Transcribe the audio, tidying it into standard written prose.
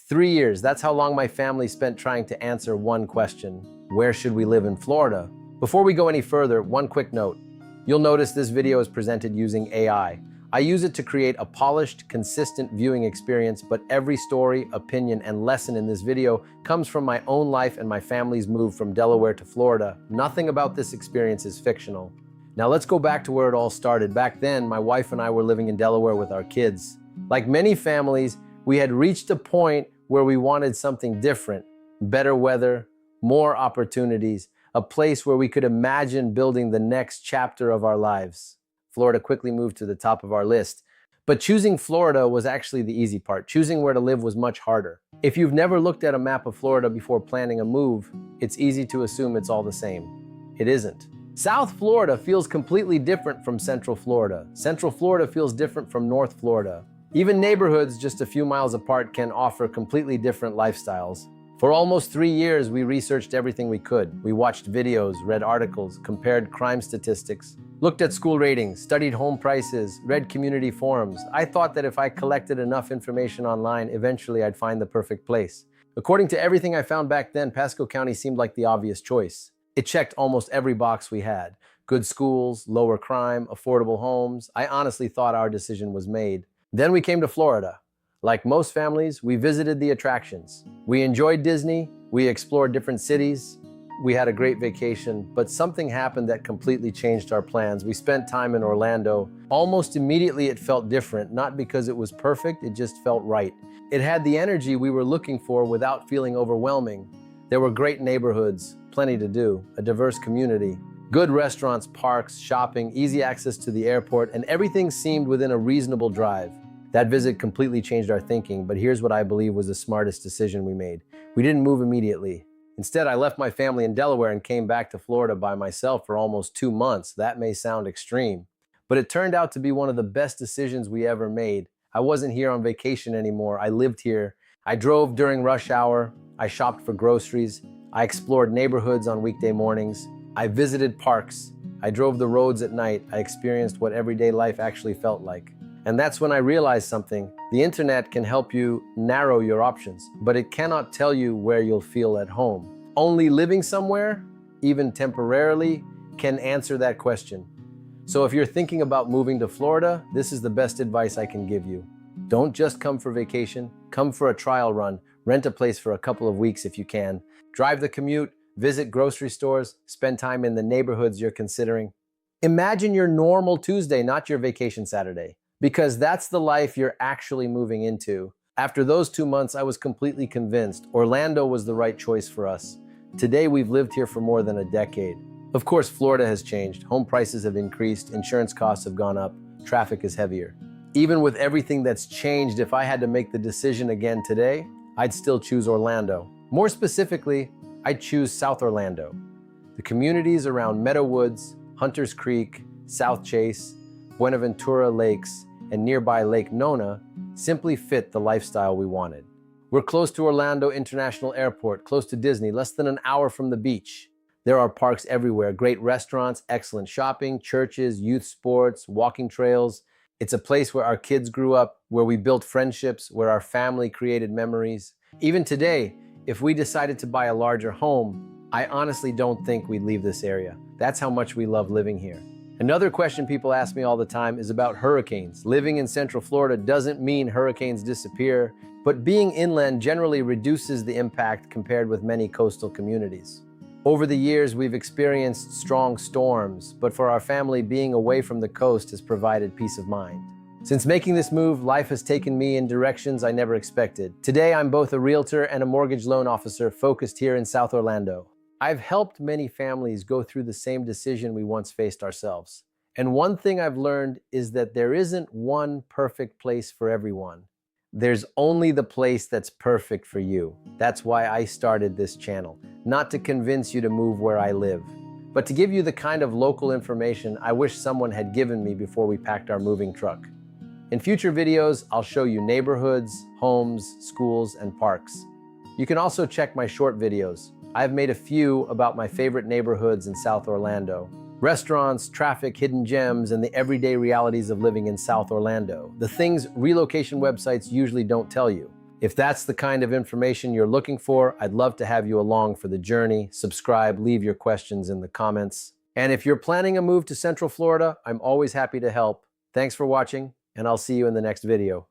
3 years, that's how long my family spent trying to answer one question: where should we live in Florida? Before we go any further, one quick note. You'll notice this video is presented using AI. I use it to create a polished, consistent viewing experience, but every story, opinion, and lesson in this video comes from my own life and my family's move from Delaware to Florida. Nothing about this experience is fictional. Now let's go back to where it all started. Back then, my wife and I were living in Delaware with our kids. Like many families, we had reached a point where we wanted something different: better weather, more opportunities, a place where we could imagine building the next chapter of our lives. Florida quickly moved to the top of our list. But choosing Florida was actually the easy part. Choosing where to live was much harder. If you've never looked at a map of Florida before planning a move, it's easy to assume it's all the same. It isn't. South Florida feels completely different from Central Florida. Central Florida feels different from North Florida. Even neighborhoods just a few miles apart can offer completely different lifestyles. For almost 3 years, we researched everything we could. We watched videos, read articles, compared crime statistics, looked at school ratings, studied home prices, read community forums. I thought that if I collected enough information online, eventually I'd find the perfect place. According to everything I found back then, Pasco County seemed like the obvious choice. It checked almost every box we had: good schools, lower crime, affordable homes. I honestly thought our decision was made. Then we came to Florida. Like most families, we visited the attractions. We enjoyed Disney, we explored different cities, we had a great vacation, but something happened that completely changed our plans. We spent time in Orlando. Almost immediately it felt different, not because it was perfect, it just felt right. It had the energy we were looking for without feeling overwhelming. There were great neighborhoods, plenty to do, a diverse community, good restaurants, parks, shopping, easy access to the airport, and everything seemed within a reasonable drive. That visit completely changed our thinking, but here's what I believe was the smartest decision we made. We didn't move immediately. Instead, I left my family in Delaware and came back to Florida by myself for almost 2 months. That may sound extreme, but it turned out to be one of the best decisions we ever made. I wasn't here on vacation anymore. I lived here. I drove during rush hour. I shopped for groceries. I explored neighborhoods on weekday mornings. I visited parks. I drove the roads at night. I experienced what everyday life actually felt like. And that's when I realized something. The internet can help you narrow your options, but it cannot tell you where you'll feel at home. Only living somewhere, even temporarily, can answer that question. So if you're thinking about moving to Florida, this is the best advice I can give you. Don't just come for vacation, come for a trial run. Rent a place for a couple of weeks if you can. Drive the commute, visit grocery stores, spend time in the neighborhoods you're considering. Imagine your normal Tuesday, not your vacation Saturday, because that's the life you're actually moving into. After those 2 months, I was completely convinced Orlando was the right choice for us. Today, we've lived here for more than a decade. Of course, Florida has changed. Home prices have increased, insurance costs have gone up, traffic is heavier. Even with everything that's changed, if I had to make the decision again today, I'd still choose Orlando. More specifically, I'd choose South Orlando. The communities around Meadow Woods, Hunters Creek, South Chase, Buenaventura Lakes, and nearby Lake Nona simply fit the lifestyle we wanted. We're close to Orlando International Airport, close to Disney, less than an hour from the beach. There are parks everywhere, great restaurants, excellent shopping, churches, youth sports, walking trails. It's a place where our kids grew up, where we built friendships, where our family created memories. Even today, if we decided to buy a larger home, I honestly don't think we'd leave this area. That's how much we love living here. Another question people ask me all the time is about hurricanes. Living in Central Florida doesn't mean hurricanes disappear, but being inland generally reduces the impact compared with many coastal communities. Over the years, we've experienced strong storms, but for our family, being away from the coast has provided peace of mind. Since making this move, life has taken me in directions I never expected. Today, I'm both a realtor and a mortgage loan officer focused here in South Orlando. I've helped many families go through the same decision we once faced ourselves. And one thing I've learned is that there isn't one perfect place for everyone. There's only the place that's perfect for you. That's why I started this channel, not to convince you to move where I live, but to give you the kind of local information I wish someone had given me before we packed our moving truck. In future videos, I'll show you neighborhoods, homes, schools, and parks. You can also check my short videos. I've made a few about my favorite neighborhoods in South Orlando. Restaurants, traffic, hidden gems, and the everyday realities of living in South Orlando. The things relocation websites usually don't tell you. If that's the kind of information you're looking for, I'd love to have you along for the journey. Subscribe, leave your questions in the comments. And if you're planning a move to Central Florida, I'm always happy to help. Thanks for watching, and I'll see you in the next video.